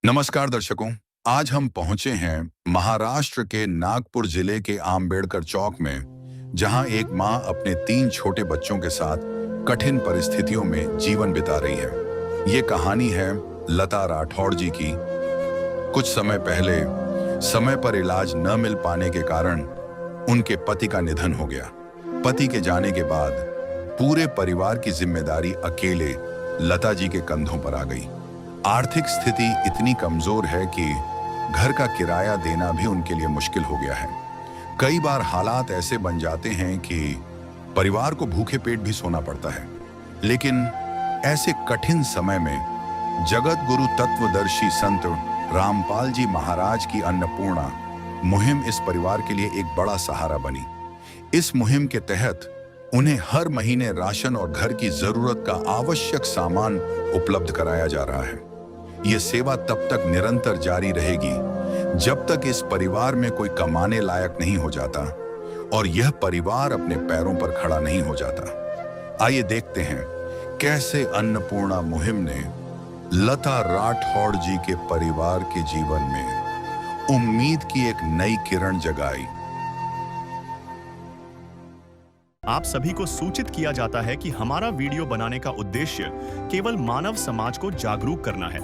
नमस्कार दर्शकों। आज हम पहुंचे हैं महाराष्ट्र के नागपुर जिले के आंबेडकर चौक में, जहां एक मां अपने 3 छोटे बच्चों के साथ कठिन परिस्थितियों में जीवन बिता रही है। ये कहानी है लता राठौड़ जी की। कुछ समय पहले समय पर इलाज न मिल पाने के कारण उनके पति का निधन हो गया। पति के जाने के बाद पूरे परिवार की जिम्मेदारी अकेले लता जी के कंधों पर आ गई। आर्थिक स्थिति इतनी कमजोर है कि घर का किराया देना भी उनके लिए मुश्किल हो गया है। कई बार हालात ऐसे बन जाते हैं कि परिवार को भूखे पेट भी सोना पड़ता है। लेकिन ऐसे कठिन समय में जगत गुरु तत्वदर्शी संत रामपाल जी महाराज की अन्नपूर्णा मुहिम इस परिवार के लिए एक बड़ा सहारा बनी। इस मुहिम के तहत उन्हें हर महीने राशन और घर की जरूरत का आवश्यक सामान उपलब्ध कराया जा रहा है। ये सेवा तब तक निरंतर जारी रहेगी जब तक इस परिवार में कोई कमाने लायक नहीं हो जाता और यह परिवार अपने पैरों पर खड़ा नहीं हो जाता। आइए देखते हैं कैसे अन्नपूर्णा मुहिम ने लता राठौड़ जी के परिवार के जीवन में उम्मीद की एक नई किरण जगाई। आप सभी को सूचित किया जाता है कि हमारा वीडियो बनाने का उद्देश्य केवल मानव समाज को जागरूक करना है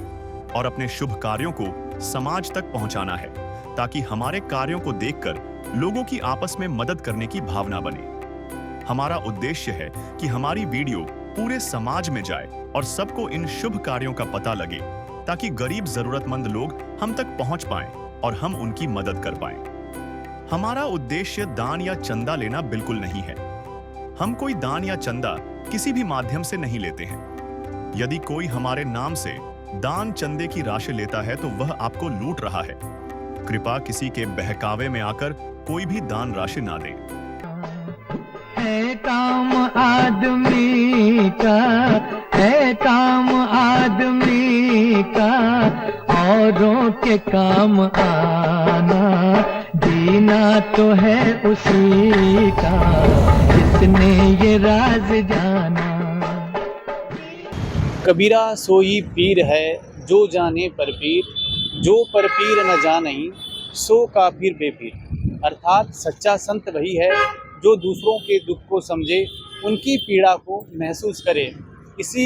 और अपने शुभ कार्यों को समाज तक पहुंचाना है, ताकि हमारे कार्यों को देखकर लोगों की आपस में मदद करने की भावना बने। हमारा उद्देश्य है कि हमारी वीडियो पूरे समाज में जाए और सबको इन शुभ कार्यों का पता लगे, ताकि गरीब जरूरतमंद लोग हम तक पहुंच पाएं और हम उनकी मदद कर पाएं। हमारा उद्देश्य दान या चंदा लेना बिल्कुल नहीं है। हम कोई दान या चंदा किसी भी माध्यम से नहीं लेते हैं। यदि कोई हमारे नाम से दान चंदे की राशि लेता है तो वह आपको लूट रहा है। कृपया किसी के बहकावे में आकर कोई भी दान राशि ना दें। है काम आदमी का, है काम आदमी का, औरों के काम आना, जीना तो है उसी का जिसने ये राज जाना। कबीरा सोई पीर है जो जाने पर पीर, जो पर पीर न जानई सो काफिर बेपीर। अर्थात सच्चा संत वही है जो दूसरों के दुख को समझे, उनकी पीड़ा को महसूस करे। इसी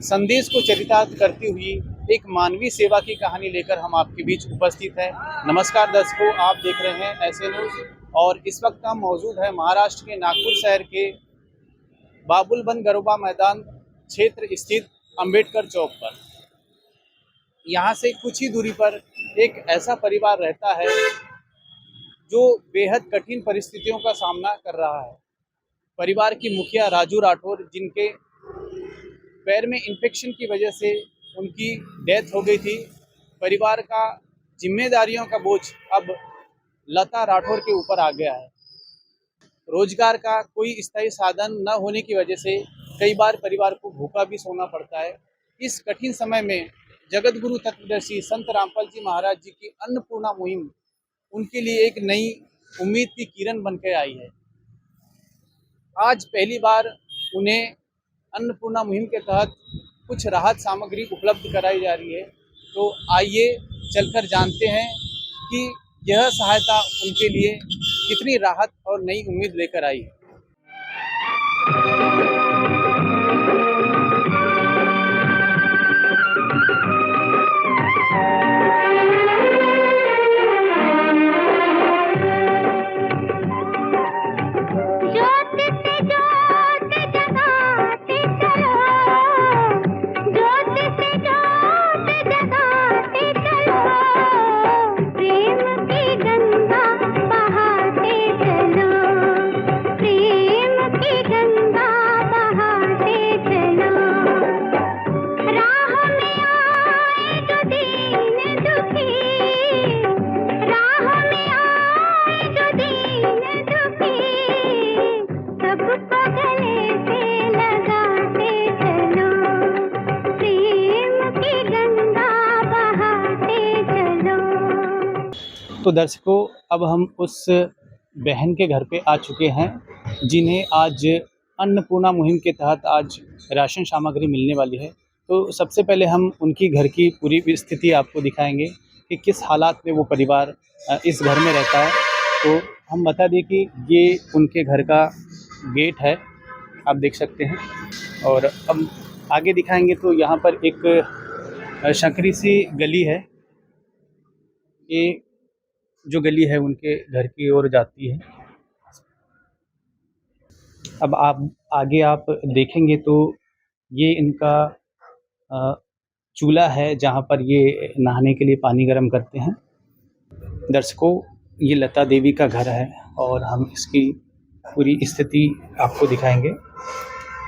संदेश को चरितार्थ करती हुई एक मानवीय सेवा की कहानी लेकर हम आपके बीच उपस्थित हैं। नमस्कार दर्शकों, आप देख रहे हैं ऐसे न्यूज़ और इस वक्त हम मौजूद हैं महाराष्ट्र के नागपुर शहर के बाबुलबन गरोबा मैदान क्षेत्र स्थित अंबेडकर चौक पर। यहाँ से कुछ ही दूरी पर एक ऐसा परिवार रहता है जो बेहद कठिन परिस्थितियों का सामना कर रहा है। परिवार की मुखिया राजू राठौड़, जिनके पैर में इन्फेक्शन की वजह से उनकी डेथ हो गई थी। परिवार का जिम्मेदारियों का बोझ अब लता राठौड़ के ऊपर आ गया है। रोजगार का कोई स्थायी साधन न होने की वजह से कई बार परिवार को भूखा भी सोना पड़ता है। इस कठिन समय में जगत गुरु तत्वदर्शी संत रामपाल जी महाराज जी की अन्नपूर्णा मुहिम उनके लिए एक नई उम्मीद की किरण बन के आई है। आज पहली बार उन्हें अन्नपूर्णा मुहिम के तहत कुछ राहत सामग्री उपलब्ध कराई जा रही है। तो आइए चलकर जानते हैं कि यह सहायता उनके लिए कितनी राहत और नई उम्मीद लेकर आई है। तो दर्शकों, अब हम उस बहन के घर पे आ चुके हैं जिन्हें आज अन्नपूर्णा मुहिम के तहत आज राशन सामग्री मिलने वाली है। तो सबसे पहले हम उनकी घर की पूरी स्थिति आपको दिखाएंगे कि किस हालात में वो परिवार इस घर में रहता है। तो हम बता दें कि ये उनके घर का गेट है, आप देख सकते हैं। और अब आगे दिखाएंगे तो यहाँ पर एक संकरी सी गली है। ये जो गली है उनके घर की ओर जाती है। अब आप देखेंगे तो ये इनका चूल्हा है जहाँ पर ये नहाने के लिए पानी गर्म करते हैं। दर्शकों, ये लता देवी का घर है और हम इसकी पूरी स्थिति आपको दिखाएंगे।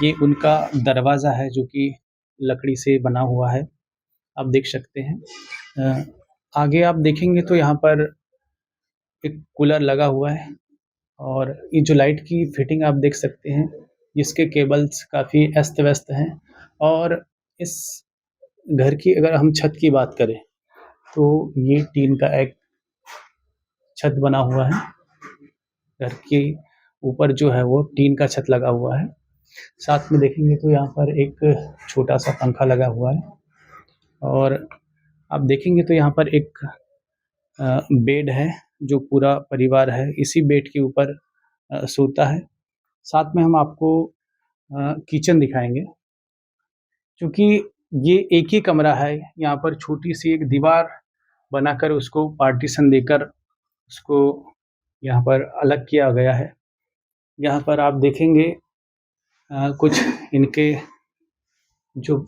ये उनका दरवाज़ा है जो कि लकड़ी से बना हुआ है, आप देख सकते हैं। आगे आप देखेंगे तो यहाँ पर एक कूलर लगा हुआ है और ये जो लाइट की फिटिंग आप देख सकते हैं, जिसके केबल्स काफ़ी अस्त-व्यस्त हैं। और इस घर की अगर हम छत की बात करें तो ये टीन का एक छत बना हुआ है। घर के ऊपर जो है वो टीन का छत लगा हुआ है। साथ में देखेंगे तो यहाँ पर एक छोटा सा पंखा लगा हुआ है और आप देखेंगे तो यहाँ पर एक बेड है जो पूरा परिवार है इसी बेड के ऊपर सोता है। साथ में हम आपको किचन दिखाएंगे। क्योंकि ये एक ही कमरा है, यहाँ पर छोटी सी एक दीवार बनाकर उसको पार्टीशन देकर उसको यहाँ पर अलग किया गया है। यहाँ पर आप देखेंगे कुछ इनके जो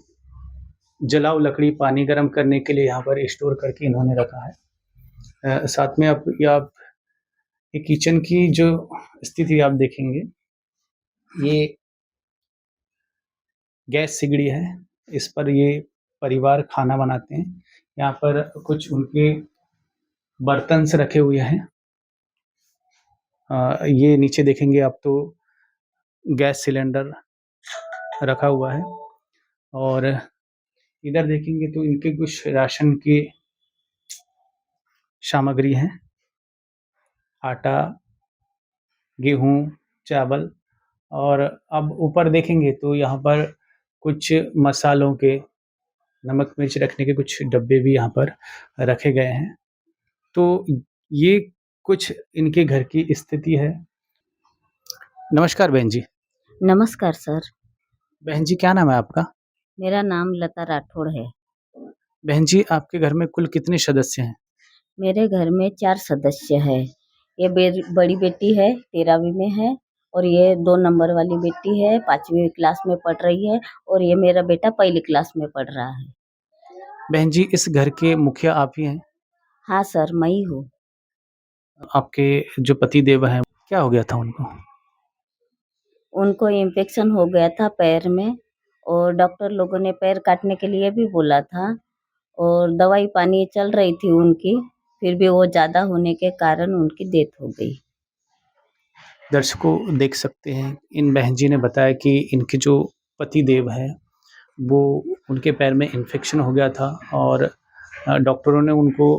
जलाऊ लकड़ी पानी गर्म करने के लिए यहाँ पर स्टोर करके इन्होंने रखा है। साथ में आप ये किचन की जो स्थिति आप देखेंगे, ये गैस सिगड़ी है, इस पर ये परिवार खाना बनाते हैं। यहाँ पर कुछ उनके बर्तन से रखे हुए हैं। ये नीचे देखेंगे आप तो गैस सिलेंडर रखा हुआ है और इधर देखेंगे तो इनके कुछ राशन की सामग्री हैं, आटा, गेहूँ, चावल। और अब ऊपर देखेंगे तो यहाँ पर कुछ मसालों के, नमक मिर्च रखने के कुछ डब्बे भी यहाँ पर रखे गए हैं। तो ये कुछ इनके घर की स्थिति है। नमस्कार बहन जी। नमस्कार सर, बहन जी, क्या नाम है आपका? मेरा नाम लता राठौड़ है। बहन जी, आपके घर में कुल कितने सदस्य हैं? मेरे घर में 4 सदस्य हैं। ये बड़ी बेटी है, 13वीं में है और ये 2 नंबर वाली बेटी है, 5वीं क्लास में पढ़ रही है और ये मेरा बेटा पहली क्लास में पढ़ रहा है। बहन जी, इस घर के मुखिया आप ही हैं? हाँ सर, मैं ही हूँ। आपके जो पति देव हैं, क्या हो गया था उनको? उनको इन्फेक्शन हो गया था पैर में और डॉक्टर लोगों ने पैर काटने के लिए भी बोला था और दवाई पानी चल रही थी उनकी, फिर भी वो ज़्यादा होने के कारण उनकी डेथ हो गई। दर्शकों, देख सकते हैं इन बहन जी ने बताया कि इनके जो पति देव हैं वो उनके पैर में इन्फेक्शन हो गया था और डॉक्टरों ने उनको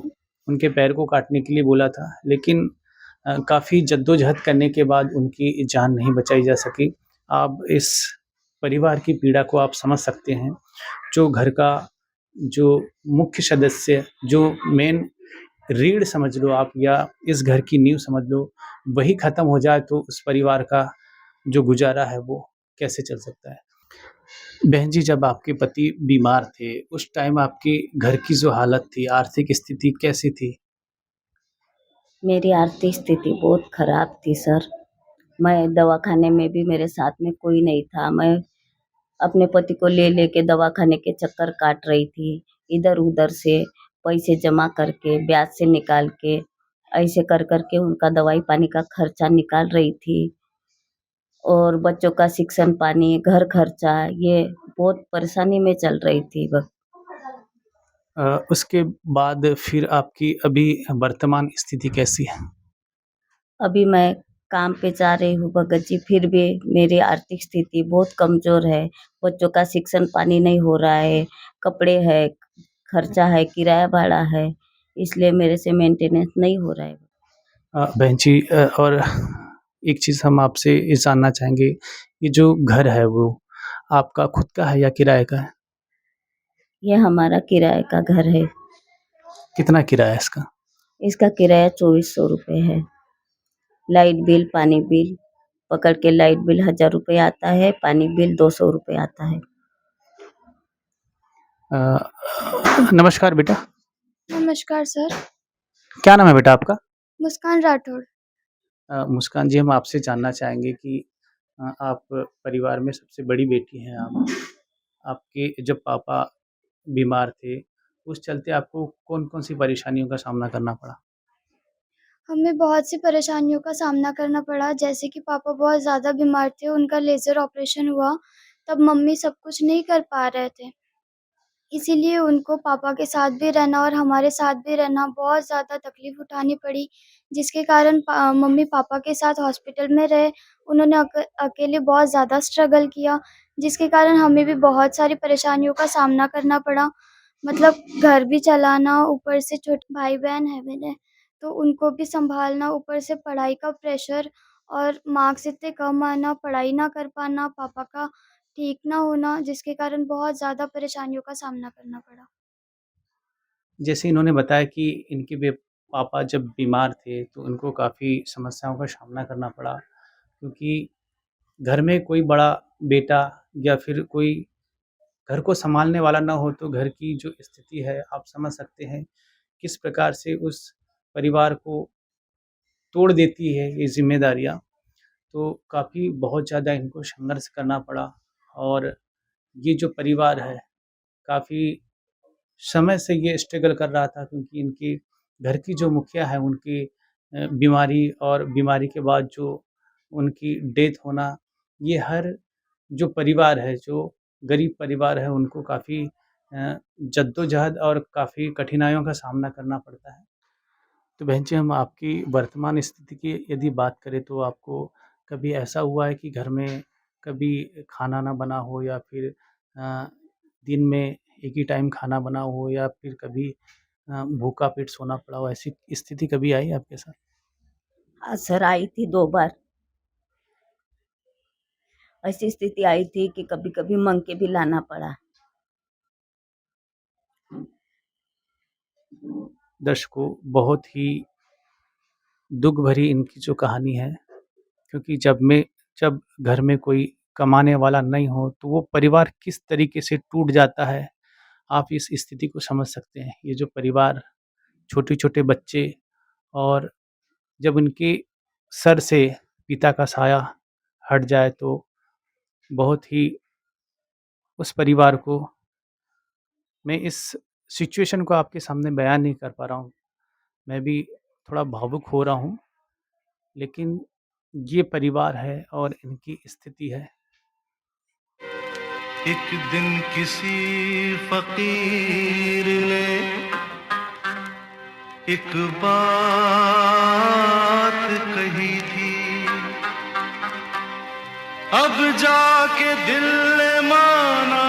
उनके पैर को काटने के लिए बोला था, लेकिन काफ़ी जद्दोजहद करने के बाद उनकी जान नहीं बचाई जा सकी। आप इस परिवार की पीड़ा को आप समझ सकते हैं। जो घर का जो मुख्य सदस्य, जो मेन रीढ़ समझ लो आप या इस घर की नींव समझ लो, वही ख़त्म हो जाए तो उस परिवार का जो गुजारा है वो कैसे चल सकता है। बहन जी, जब आपके पति बीमार थे उस टाइम आपके घर की जो हालत थी, आर्थिक स्थिति कैसी थी? मेरी आर्थिक स्थिति बहुत खराब थी सर। मैं दवाखाने में भी मेरे साथ में कोई नहीं था। मैं अपने पति को ले के दवाखाने के चक्कर काट रही थी, इधर-उधर से पैसे जमा करके, ब्याज से निकाल के, ऐसे कर के उनका दवाई पानी का खर्चा निकाल रही थी और बच्चों का शिक्षण पानी, घर खर्चा, ये बहुत परेशानी में चल रही थी वक़्त। उसके बाद फिर आपकी अभी वर्तमान स्थिति कैसी है? अभी मैं काम पे जा रही हूँ भगत जी, फिर भी मेरी आर्थिक स्थिति बहुत कमज़ोर है। बच्चों का शिक्षण पानी नहीं हो रहा है, कपड़े है, खर्चा है, किराया भाड़ा है, इसलिए मेरे से मेंटेनेंस नहीं हो रहा है। बहन जी, और एक चीज़ हम आपसे ये जानना चाहेंगे, ये जो घर है वो आपका खुद का है या किराए का है? ये हमारा किराए का घर है। कितना किराया है इसका? इसका किराया 2400 रुपये है। लाइट बिल, पानी बिल पकड़ के लाइट बिल 1000 रुपये आता है, पानी बिल 200 रुपये आता है। नमस्कार बेटा, नमस्कार सर। क्या नाम है बेटा आपका? मुस्कान राठौड़। मुस्कान जी, हम आपसे जानना चाहेंगे कि आप परिवार में सबसे बड़ी बेटी हैं आप। आपके जब पापा बीमार थे, उस चलते आपको कौन-कौन सी परेशानियों का सामना करना पड़ा? हमें बहुत सी परेशानियों का सामना करना पड़ा, जैसे कि पापा बहुत ज़्यादा बीमार थे, उनका लेज़र ऑपरेशन हुआ, तब मम्मी सब कुछ नहीं कर पा रहे थे। इसीलिए उनको पापा के साथ भी रहना और हमारे साथ भी रहना बहुत ज़्यादा तकलीफ़ उठानी पड़ी, जिसके कारण मम्मी पापा के साथ हॉस्पिटल में रहे। उन्होंने अकेले बहुत ज़्यादा स्ट्रगल किया, जिसके कारण हमें भी बहुत सारी परेशानियों का सामना करना पड़ा। मतलब घर भी चलाना, ऊपर से छोटे भाई-बहन हैं मेरे, तो उनको भी सँभालना, ऊपर से पढ़ाई का प्रेशर और मार्क्स इतने कम आना, पढ़ाई ना कर पाना, पापा का ठीक ना होना, जिसके कारण बहुत ज़्यादा परेशानियों का सामना करना पड़ा। जैसे इन्होंने बताया कि इनके पापा जब बीमार थे, तो उनको काफ़ी समस्याओं का सामना करना पड़ा, क्योंकि घर में कोई बड़ा बेटा या फिर कोई घर को सँभालने वाला ना हो, तो घर की जो स्थिति है, आप समझ सकते हैं किस प्रकार से उस परिवार को तोड़ देती है ये ज़िम्मेदारियाँ। तो काफ़ी बहुत ज़्यादा इनको संघर्ष करना पड़ा, और ये जो परिवार है, काफ़ी समय से ये स्ट्रगल कर रहा था, क्योंकि इनके घर की जो मुखिया है, उनकी बीमारी और बीमारी के बाद जो उनकी डेथ होना, ये हर जो परिवार है, जो गरीब परिवार है, उनको काफ़ी जद्दोजहद और काफ़ी कठिनाइयों का सामना करना पड़ता है। तो बहन जी, हम आपकी वर्तमान स्थिति की यदि बात करें, तो आपको कभी ऐसा हुआ है कि घर में कभी खाना ना बना हो, या फिर दिन में एक ही टाइम खाना बना हो, या फिर कभी भूखा पेट सोना पड़ा हो, ऐसी स्थिति कभी आई आपके साथ? हाँ सर, आई थी 2 बार। ऐसी स्थिति आई थी कि कभी-कभी माँग के भी लाना पड़ा। दर्शकों, बहुत ही दुःख भरी इनकी जो कहानी है, क्योंकि जब घर में कोई कमाने वाला नहीं हो, तो वो परिवार किस तरीके से टूट जाता है, आप इस स्थिति को समझ सकते हैं। ये जो परिवार, छोटे-छोटे बच्चे, और जब उनके सर से पिता का साया हट जाए, तो बहुत ही उस परिवार को, मैं इस सिचुएशन को आपके सामने बयान नहीं कर पा रहा हूँ। मैं भी थोड़ा भावुक हो रहा हूँ, लेकिन ये परिवार है और इनकी स्थिति है। एक दिन किसी फकीर ने एक बात कही थी, अब जाके दिल ने माना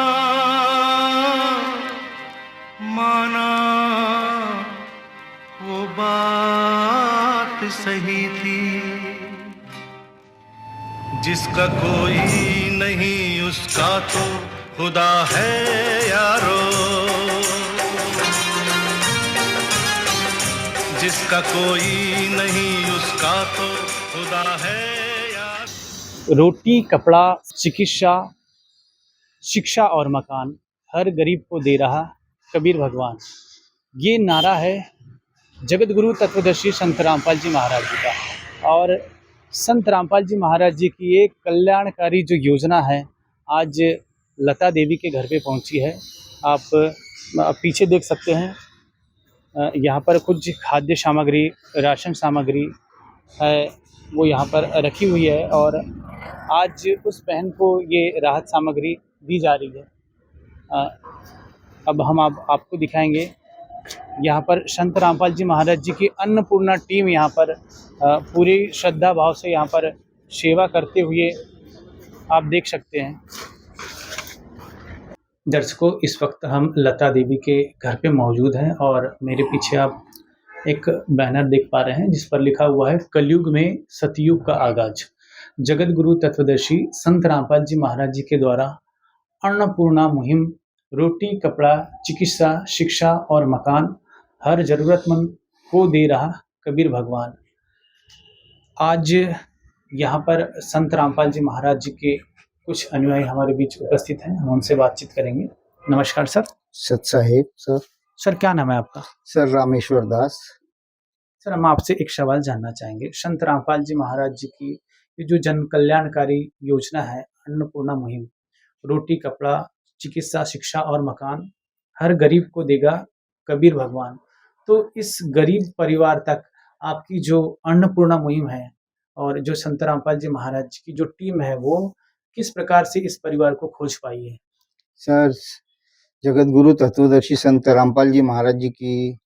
वो बात सही थी। जिसका कोई नहीं उसका तो खुदा है यारो, जिसका कोई नहीं उसका तो खुदा है यारो। रोटी, कपड़ा, चिकित्सा, शिक्षा और मकान हर गरीब को दे रहा कबीर भगवान, ये नारा है जगत गुरु तत्वदर्शी संत रामपाल जी महाराज जी का। और संत रामपाल जी महाराज जी की एक कल्याणकारी जो योजना है, आज लता देवी के घर पे पहुंची है। आप पीछे देख सकते हैं, यहाँ पर कुछ खाद्य सामग्री, राशन सामग्री है, वो यहाँ पर रखी हुई है, और आज उस बहन को ये राहत सामग्री दी जा रही है। अब हम आपको दिखाएंगे, यहाँ पर संत रामपाल जी महाराज जी की अन्नपूर्णा टीम यहाँ पर पूरी श्रद्धा भाव से यहाँ पर सेवा करते हुए आप देख सकते हैं। दर्शकों, इस वक्त हम लता देवी के घर पे मौजूद हैं, और मेरे पीछे आप एक बैनर देख पा रहे हैं जिस पर लिखा हुआ है कलयुग में सतयुग का आगाज। जगत गुरु तत्वदर्शी संत रामपाल जी महाराज जी के द्वारा अन्नपूर्णा मुहिम रोटी, कपड़ा, चिकित्सा, शिक्षा और मकान हर ज़रूरतमंद को दे रहा कबीर भगवान। आज यहाँ पर संत रामपाल जी महाराज जी के कुछ अनुयायी हमारे बीच उपस्थित हैं, हम उनसे बातचीत करेंगे। नमस्कार सर। सत साहेब सर। सर क्या नाम है आपका? सर रामेश्वर दास। सर हम आपसे एक सवाल जानना चाहेंगे। संत रामपाल जी महाराज जी की ये जो जन कल्याणकारी योजना है अन्नपूर्णा मुहिम, रोटी, कपड़ा, चिकित्सा, शिक्षा और मकान हर गरीब को देगा कबीर भगवान, तो इस गरीब परिवार तक आपकी जो अन्नपूर्णा मुहिम है और जो संत रामपाल जी महाराज जी की जो टीम है वो किस प्रकार से इस परिवार को खोज पाई है? सर जगत गुरु तत्वदर्शी संत रामपाल जी महाराज जी की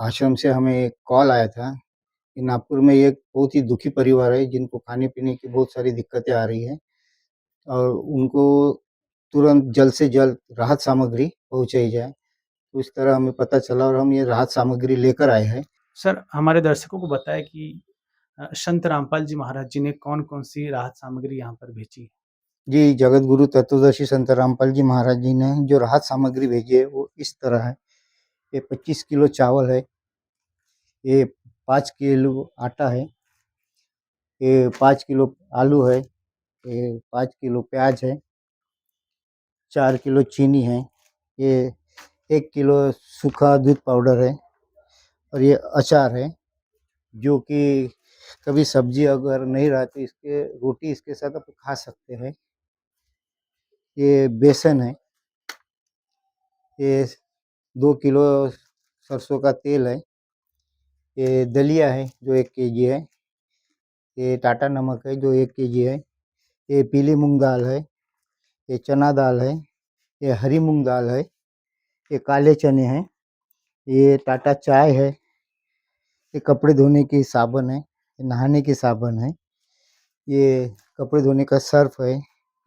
आश्रम से हमें एक कॉल आया था कि नागपुर में एक बहुत ही दुखी परिवार है जिनको खाने पीने की बहुत सारी दिक्कतें आ रही है और उनको तुरंत जल्द से जल्द राहत सामग्री पहुंचाई जाए। तो इस तरह हमें पता चला और हम ये राहत सामग्री लेकर आए हैं। सर हमारे दर्शकों को बताएं कि संत रामपाल जी महाराज जी ने कौन कौन सी राहत सामग्री यहाँ पर भेजी है? जी, जगत गुरु तत्वदर्शी संत रामपाल जी महाराज जी ने जो राहत सामग्री भेजी है वो इस तरह है। ये 25 किलो चावल है, ये 5 किलो आटा है, ये 5 किलो आलू है, ये 5 किलो प्याज है, 4 किलो चीनी है, ये 1 किलो सूखा दूध पाउडर है और ये अचार है जो कि कभी सब्जी अगर नहीं रहा तो इसके रोटी इसके साथ आप खा सकते हैं। ये बेसन है, ये 2 किलो सरसों का तेल है, ये दलिया है जो 1 केजी है, ये टाटा नमक है जो 1 केजी है, ये पीली मूंग दाल है, ये चना दाल है, ये हरी मूंग दाल है, ये काले चने हैं, ये टाटा चाय है, ये कपड़े धोने की साबुन है, ये नहाने की साबुन है, ये कपड़े धोने का सर्फ है,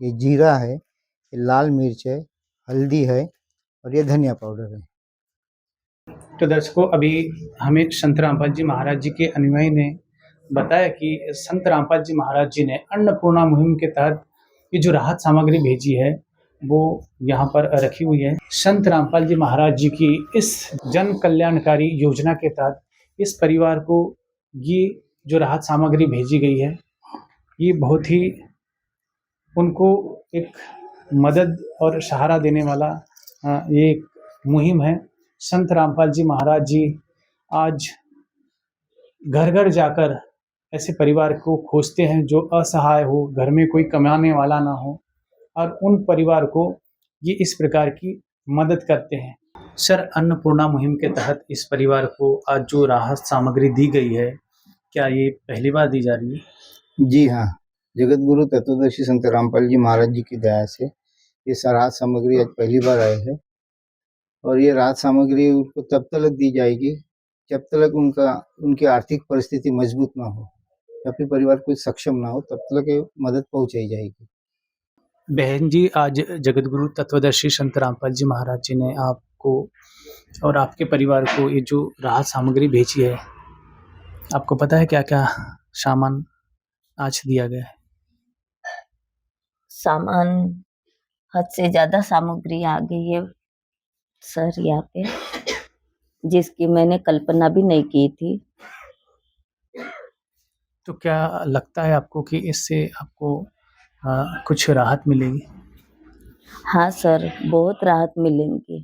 ये जीरा है, ये लाल मिर्च है, हल्दी है और ये धनिया पाउडर है। तो दर्शकों अभी हमें संत रामपाल जी महाराज जी के अनुयायी ने बताया कि संत रामपाल जी महाराज जी ने अन्नपूर्णा मुहिम के तहत ये जो राहत सामग्री भेजी है वो यहाँ पर रखी हुई है। संत रामपाल जी महाराज जी की इस जन कल्याणकारी योजना के तहत इस परिवार को ये जो राहत सामग्री भेजी गई है ये बहुत ही उनको एक मदद और सहारा देने वाला ये एक मुहिम है। संत रामपाल जी महाराज जी आज घर घर जाकर ऐसे परिवार को खोजते हैं जो असहाय हो, घर में कोई कमाने वाला ना हो और उन परिवार को ये इस प्रकार की मदद करते हैं। सर अन्नपूर्णा मुहिम के तहत इस परिवार को आज जो राहत सामग्री दी गई है क्या ये पहली बार दी जा रही है? जी हाँ, जगत गुरु तत्वदर्शी संत रामपाल जी महाराज जी की दया से ये राहत सामग्री आज पहली बार आए है और ये राहत सामग्री उनको तब तक दी जाएगी जब तक उनकी आर्थिक परिस्थिति मजबूत ना हो या फिर परिवार को सक्षम ना हो, तब तक ये मदद पहुंचाई जाएगी। बहन जी आज जगत गुरु तत्वदर्शी संत रामपाल जी महाराज जी ने आपको और आपके परिवार को ये जो राहत सामग्री भेजी है, आपको पता है क्या क्या सामान आज दिया गया है? सामान हद से ज्यादा सामग्री आ गई है सर यहाँ पे, जिसकी मैंने कल्पना भी नहीं की थी। तो क्या लगता है आपको कि इससे आपको कुछ राहत मिलेगी? हाँ सर, बहुत राहत मिलेंगी।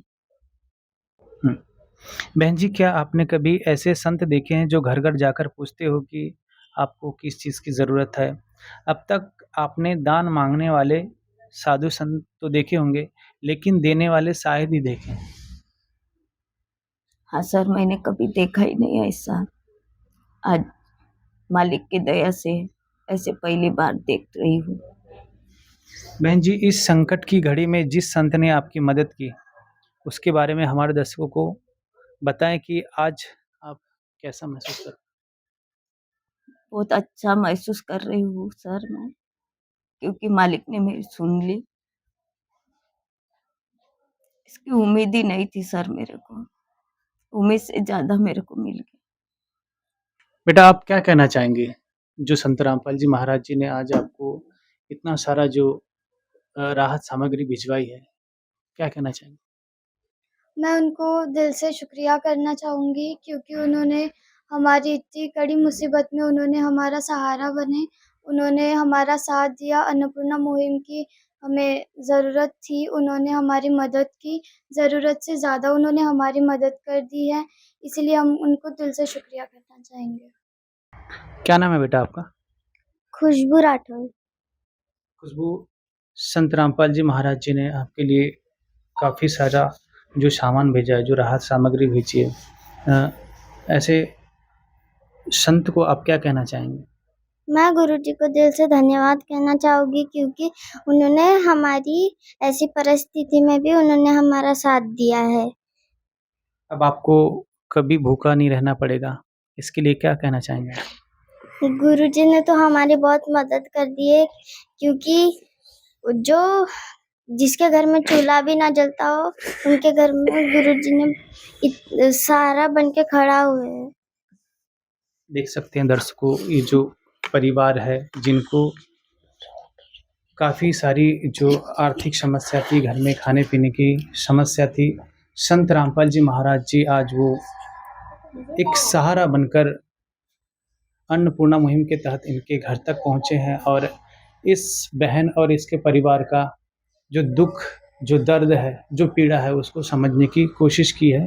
बहन जी क्या आपने कभी ऐसे संत देखे हैं जो घर घर जाकर पूछते हो कि आपको किस चीज़ की ज़रूरत है? अब तक आपने दान मांगने वाले साधु संत तो देखे होंगे लेकिन देने वाले शायद ही देखे। हाँ सर, मैंने कभी देखा ही नहीं ऐसा। आज मालिक की दया से ऐसे पहली बार देख रही हूँ। बहन जी इस संकट की घड़ी में जिस संत ने आपकी मदद की उसके बारे में हमारे दर्शकों को बताएं कि आज आप कैसा महसूस कर? बहुत अच्छा महसूस कर रही हूँ सर मैं, क्योंकि मालिक ने मेरी सुन ली। इसकी उम्मीद ही नहीं थी सर मेरे को, उम्मीद से ज्यादा मेरे को मिल गया। बेटा आप क्या कहना चाहेंगे जो संत रामपाल जी महाराज जी ने आज आपको इतना सारा जो राहत सामग्री भिजवाई है, क्या कहना चाहेंगे? मैं उनको दिल से शुक्रिया करना चाहूँगी क्योंकि उन्होंने हमारी इतनी कड़ी मुसीबत में उन्होंने हमारा सहारा बने। उन्होंने हमारा साथ दिया। अन्नपूर्णा मुहिम की हमें ज़रूरत थी, उन्होंने हमारी मदद की। ज़रूरत से ज़्यादा उन्होंने हमारी मदद कर दी है, इसलिए हम उनको दिल से शुक्रिया करना चाहेंगे। क्या नाम है बेटा आपका? खुशबू राठौर। खुशबू, संत रामपाल जी महाराज जी ने आपके लिए काफ़ी सारा जो सामान भेजा है, जो राहत सामग्री भेजी है, ऐसे संत को आप क्या कहना चाहेंगे? मैं गुरुजी को दिल से धन्यवाद कहना चाहूँगी क्योंकि उन्होंने हमारी ऐसी परिस्थिति में भी उन्होंने हमारा साथ दिया है। अब आपको कभी भूखा नहीं रहना पड़ेगा, इसके लिए क्या कहना चाहेंगे? गुरुजी ने तो हमारी बहुत मदद कर दी है क्योंकि जो जिसके घर में चूल्हा भी ना जलता हो, उनके घर में गुरुजी ने सहारा बन के खड़ा हुए हैं। देख सकते हैं दर्शकों, ये जो परिवार है जिनको काफ़ी सारी जो आर्थिक समस्या थी, घर में खाने पीने की समस्या थी, संत रामपाल जी महाराज जी आज वो एक सहारा बनकर अन्नपूर्णा मुहिम के तहत इनके घर तक पहुँचे हैं और इस बहन और इसके परिवार का जो दुख, जो दर्द है, जो पीड़ा है, उसको समझने की कोशिश की है।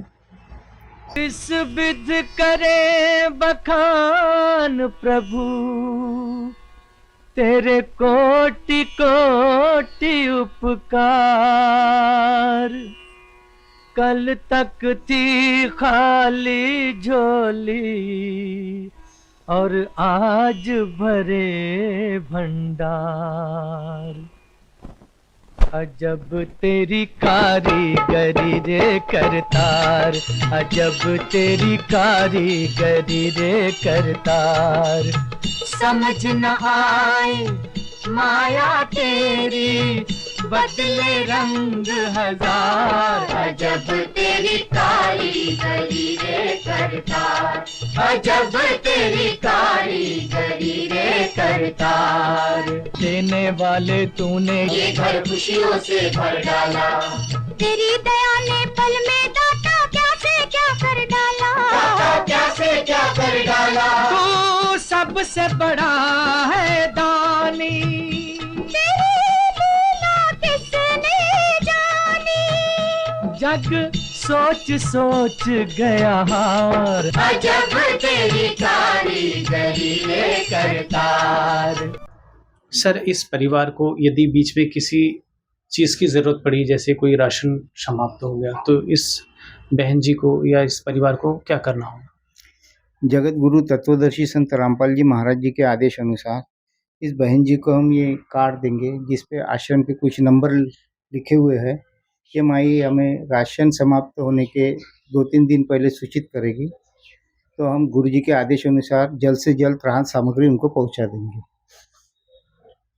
इस विध करे बखान प्रभु, तेरे कोटि कोटि उपकार। कल तक थी खाली झोली और आज भरे भंडार। अजब तेरी कारीगरी रे करतार, अजब तेरी कारीगरी रे करतार। समझ न आए माया तेरी, बदले रंग हजार। अजब तेरी कारीगरी रे करतार, अजब तेरी कारीगरी रे करतार। देने वाले तूने ये घर खुशियों से भर डाला, तेरी दया ने पल में दाता क्या से क्या कर डाला, दाता क्या से क्या कर डाला। तू सबसे बड़ा है दानी, तेरी लीला किसने जानी। जग सोच सोच गया हार, अजब तेरी कारीगरी रे करतार। सर, इस परिवार को यदि बीच में किसी चीज़ की ज़रूरत पड़ी, जैसे कोई राशन समाप्त हो गया, तो इस बहन जी को या इस परिवार को क्या करना होगा? जगत गुरु तत्वदर्शी संत रामपाल जी महाराज जी के आदेश अनुसार इस बहन जी को हम ये कार्ड देंगे जिस पे आश्रम के कुछ नंबर लिखे हुए हैं। ये माई हमें राशन समाप्त होने के 2-3 दिन पहले सूचित करेगी, तो हम गुरु जी के आदेश अनुसार जल्द से जल्द राहत सामग्री उनको पहुंचा देंगे।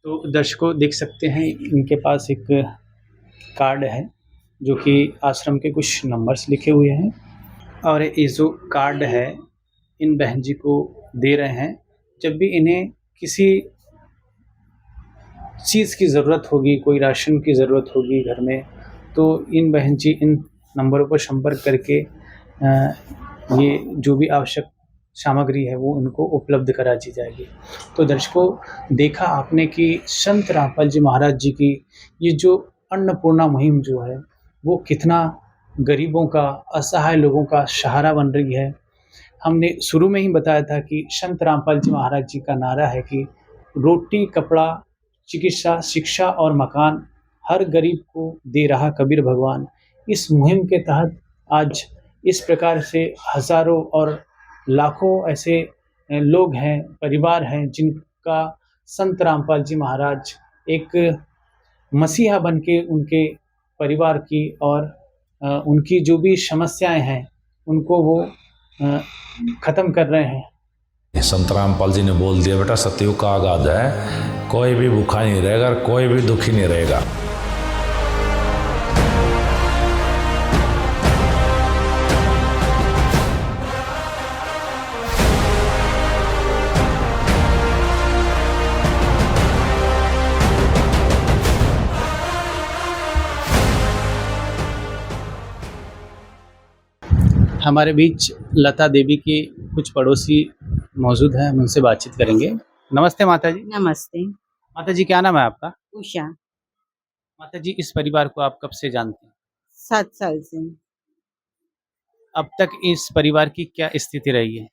तो दर्शकों देख सकते हैं, इनके पास एक कार्ड है जो कि आश्रम के कुछ नंबर्स लिखे हुए हैं और ये जो कार्ड है इन बहन जी को दे रहे हैं। जब भी इन्हें किसी चीज़ की ज़रूरत होगी, कोई राशन की ज़रूरत होगी घर में, तो इन बहन जी इन नंबरों पर संपर्क करके ये जो भी आवश्यक सामग्री है वो उनको उपलब्ध करा दी जाएगी। तो दर्शकों, देखा आपने कि संत रामपाल जी महाराज जी की ये जो अन्नपूर्णा मुहिम जो है वो कितना गरीबों का, असहाय लोगों का सहारा बन रही है। हमने शुरू में ही बताया था कि संत रामपाल जी महाराज जी का नारा है कि रोटी, कपड़ा, चिकित्सा, शिक्षा और मकान हर गरीब को दे रहा कबीर भगवान। इस मुहिम के तहत आज इस प्रकार से हज़ारों और लाखों ऐसे लोग हैं, परिवार हैं जिनका संत रामपाल जी महाराज एक मसीहा बन के उनके परिवार की और उनकी जो भी समस्याएं हैं उनको वो ख़त्म कर रहे हैं। संत रामपाल जी ने बोल दिया, बेटा सतयुग का आगाज है, कोई भी भूखा नहीं रहेगा, कोई भी दुखी नहीं रहेगा। हमारे बीच लता देवी के कुछ पड़ोसी मौजूद हैं, हम उनसे बातचीत करेंगे। नमस्ते माता जी। नमस्ते। माता जी, क्या नाम है आपका? उषा। माता जी, इस परिवार को आप कब से जानते हैं? 7 साल से। अब तक इस परिवार की क्या स्थिति रही है?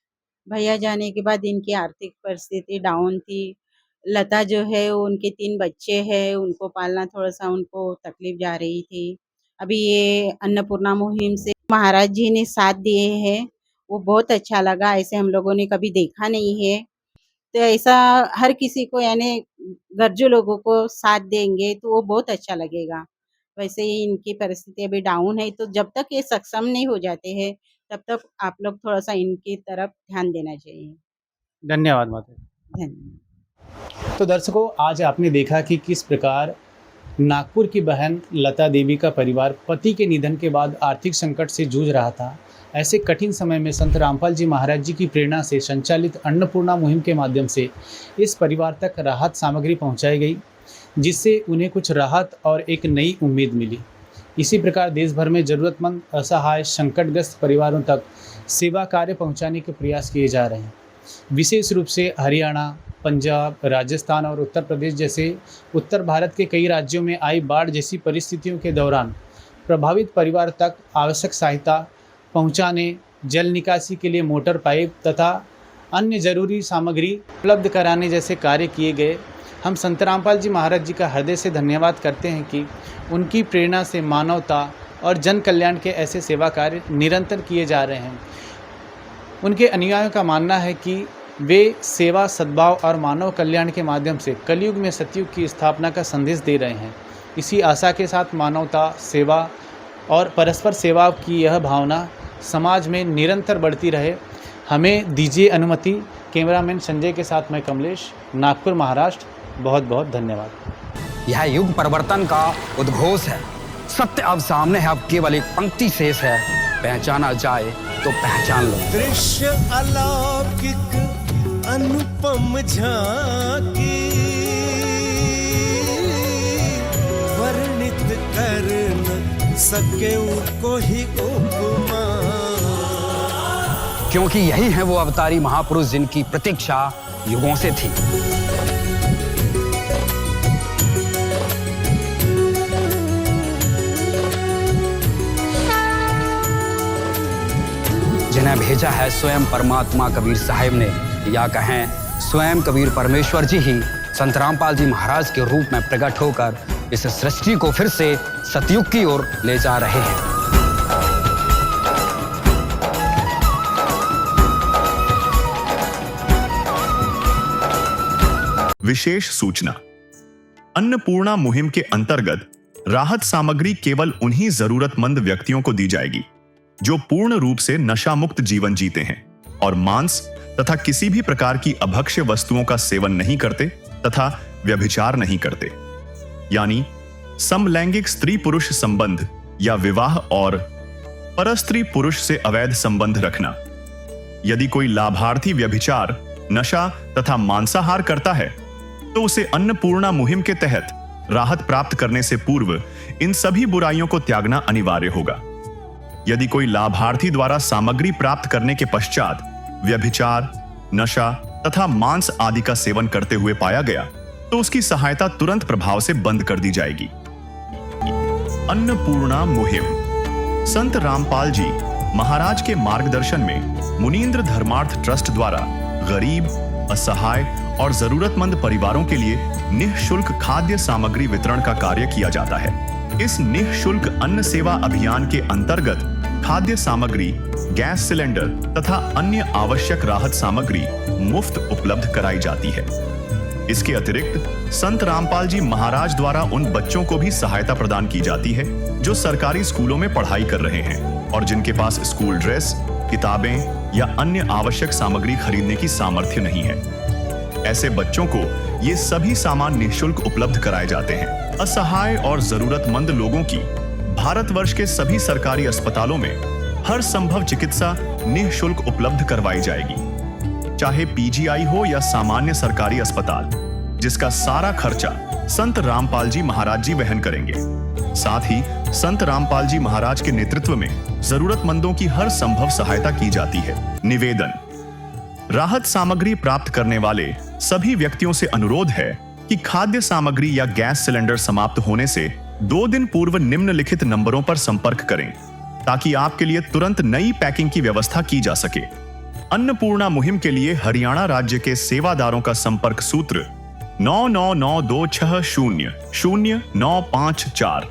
भैया जाने के बाद इनकी आर्थिक परिस्थिति डाउन थी। लता जो है वो उनके 3 बच्चे हैं, उनको पालना थोड़ा-सा उनको तकलीफ जा रही थी। अभी ये अन्नपूर्णा मुहिम से महाराज जी ने साथ दिए हैं, वो बहुत अच्छा लगा, ऐसे हम लोगों ने कभी देखा नहीं है। तो ऐसा हर किसी को यानी गरजू लोगों को साथ देंगे तो वो बहुत अच्छा लगेगा। वैसे ही इनकी परिस्थिति अभी डाउन है, तो जब तक ये सक्षम नहीं हो जाते हैं, तब तक आप लोग थोड़ा-सा इनकी तरफ ध्यान देना चाहिए। धन्यवाद माता जी। धन्यवाद। तो दर्शकों, आज आपने देखा कि किस प्रकार नागपुर की बहन लता देवी का परिवार पति के निधन के बाद आर्थिक संकट से जूझ रहा था। ऐसे कठिन समय में संत रामपाल जी महाराज जी की प्रेरणा से संचालित अन्नपूर्णा मुहिम के माध्यम से इस परिवार तक राहत सामग्री पहुंचाई गई, जिससे उन्हें कुछ राहत और एक नई उम्मीद मिली। इसी प्रकार देश भर में ज़रूरतमंद, असहाय, संकटग्रस्त परिवारों तक सेवा कार्य पहुंचाने के प्रयास किए जा रहे हैं। विशेष रूप से हरियाणा, पंजाब, राजस्थान और उत्तर प्रदेश जैसे उत्तर भारत के कई राज्यों में आई बाढ़ जैसी परिस्थितियों के दौरान प्रभावित परिवार तक आवश्यक सहायता पहुंचाने, जल निकासी के लिए मोटर पाइप तथा अन्य जरूरी सामग्री उपलब्ध कराने जैसे कार्य किए गए। हम संत रामपाल जी महाराज जी का हृदय से धन्यवाद करते हैं कि उनकी प्रेरणा से मानवता और जन कल्याण के ऐसे सेवा कार्य निरंतर किए जा रहे हैं। उनके अनुयायियों का मानना है कि वे सेवा, सद्भाव और मानव कल्याण के माध्यम से कलयुग में सतयुग की स्थापना का संदेश दे रहे हैं। इसी आशा के साथ मानवता, सेवा और परस्पर सेवा की यह भावना समाज में निरंतर बढ़ती रहे। हमें दीजिए अनुमति। कैमरामैन संजय के साथ मैं कमलेश, नागपुर, महाराष्ट्र। बहुत बहुत धन्यवाद। यह युग परिवर्तन का उद्घोष है। सत्य अब सामने है, अब केवल एक पंक्ति शेष है। पहचाना जाए तो पहचान लो। दृश्य अलौकिक अनुपम झांकी, वर्णित कर न सके उनको ही उपमा। क्योंकि यही है वो अवतारी महापुरुष जिनकी प्रतीक्षा युगों से थी। जिन्हें भेजा है स्वयं परमात्मा कबीर साहिब ने, या कहें स्वयं कबीर परमेश्वर जी ही संत रामपाल जी महाराज के रूप में प्रकट होकर इस सृष्टि को फिर से सतयुग की ओर ले जा रहे हैं। विशेष सूचना। अन्नपूर्णा मुहिम के अंतर्गत राहत सामग्री केवल उन्हीं जरूरतमंद व्यक्तियों को दी जाएगी जो पूर्ण रूप से नशा मुक्त जीवन जीते हैं और मांस तथा किसी भी प्रकार की अभक्ष्य वस्तुओं का सेवन नहीं करते तथा व्यभिचार नहीं करते, यानी समलैंगिक स्त्री पुरुष संबंध या विवाह और परस्त्री पुरुष से अवैध संबंध रखना। यदि कोई लाभार्थी व्यभिचार, नशा तथा मांसाहार करता है तो उसे अन्नपूर्णा मुहिम के तहत राहत प्राप्त करने से पूर्व इन सभी बुराइयों को त्यागना अनिवार्य होगा। यदि कोई लाभार्थी द्वारा सामग्री प्राप्त करने के पश्चात व्यभिचार, नशा तथा मांस आदि का सेवन करते हुए पाया गया तो उसकी सहायता तुरंत प्रभाव से बंद कर दी जाएगी। अन्नपूर्णा मुहिम संत रामपाल जी महाराज के मार्गदर्शन में मुनीन्द्र धर्मार्थ ट्रस्ट द्वारा गरीब, असहाय और जरूरतमंद परिवारों के लिए निःशुल्क खाद्य सामग्री वितरण का कार्य किया जाता है। इस निःशुल्क अन्न सेवा अभियान के अंतर्गत खाद्य सामग्री, गैस सिलेंडर तथा अन्य आवश्यक राहत सामग्री मुफ्त उपलब्ध कराई जाती है। इसके अतिरिक्त संत रामपाल जी महाराज द्वारा उन बच्चों को भी सहायता प्रदान की जाती है जो सरकारी स्कूलों में पढ़ाई कर रहे हैं और जिनके पास स्कूल ड्रेस, किताबें या अन्य आवश्यक सामग्री खरीदने की सामर्थ्य नहीं है। ऐसे बच्चों को ये सभी सामान निःशुल्क उपलब्ध कराए जाते हैं। असहाय और जरूरतमंद लोगों की भारतवर्ष के सभी सरकारी अस्पतालों में हर संभव चिकित्सा निःशुल्क उपलब्ध करवाई जाएगी, चाहे पीजीआई हो या सामान्य सरकारी अस्पताल, जिसका सारा खर्चा संत रामपाल जी महाराज जी वहन करेंगे। साथ ही संत रामपाल जी महाराज के नेतृत्व में जरूरतमंदों की हर संभव सहायता की जाती है। निवेदन: राहत सामग्री प्राप्त करने वाले सभी व्यक्तियों से अनुरोध है कि खाद्य सामग्री या गैस सिलेंडर समाप्त होने से 2 दिन पूर्व निम्नलिखित नंबरों पर संपर्क करें ताकि आपके लिए तुरंत नई पैकिंग की व्यवस्था की जा सके। अन्नपूर्णा मुहिम के लिए हरियाणा राज्य के सेवादारों का संपर्क सूत्र 9992600954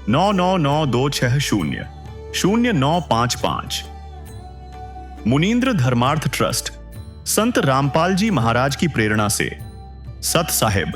9992600955। मुनींद्र धर्मार्थ ट्रस्ट संत रामपाल जी महाराज की प्रेरणा से सत साहिब